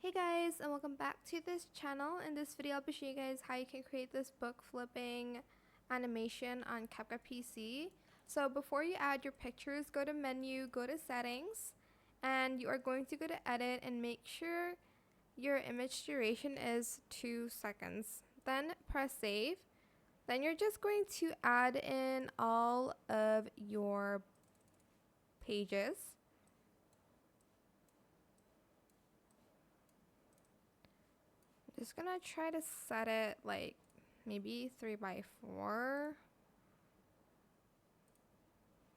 Hey guys, and welcome back to this channel. In this video I'll be showing you guys how you can create this book flipping animation on CapCut PC. So before you add your pictures, go to menu, go to settings, and you are going to go to edit and make sure your image duration is 2 seconds. Then press save. Then you're just going to add in all of your pages. Just gonna try to set it like maybe 3x4.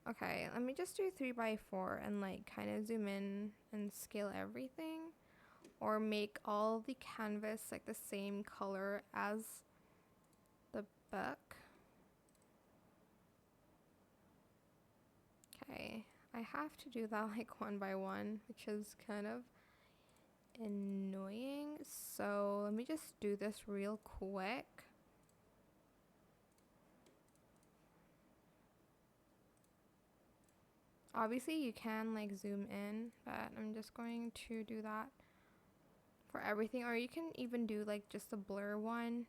Okay, let me just do 3x4 and like kind of zoom in and scale everything, or make all the canvas like the same color as the book. Okay, I have to do that like one by one, which is kind of annoying. So let me just do this real quick. Obviously you can like zoom in, but I'm just going to do that for everything, or you can even do like just a blur one.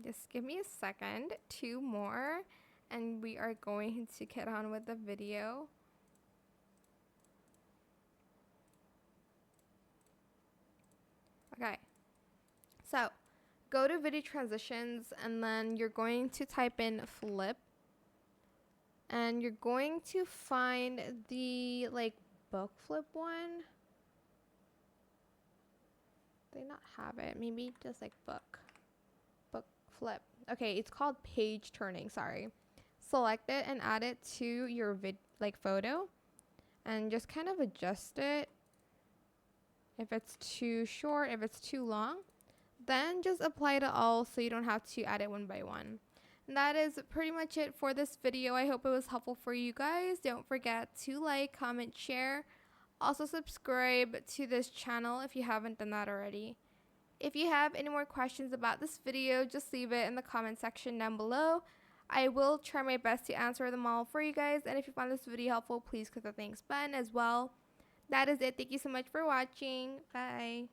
Just give me a second, 2 more, and we are going to get on with the video. Okay, so go to video transitions, and then you're going to type in flip, and you're going to find the like book flip one. They not have it, maybe just like book flip. Okay, it's called page turning, sorry. Select it and add it to your photo, and just kind of adjust it if it's too short, if it's too long. Then just apply to all so you don't have to add it one by one. And that is pretty much it for this video. I hope it was helpful for you guys. Don't forget to like, comment, share. Also subscribe to this channel if you haven't done that already. If you have any more questions about this video, just leave it in the comment section down below. I will try my best to answer them all for you guys. And if you found this video helpful, please click the thanks button as well. That is it. Thank you so much for watching. Bye.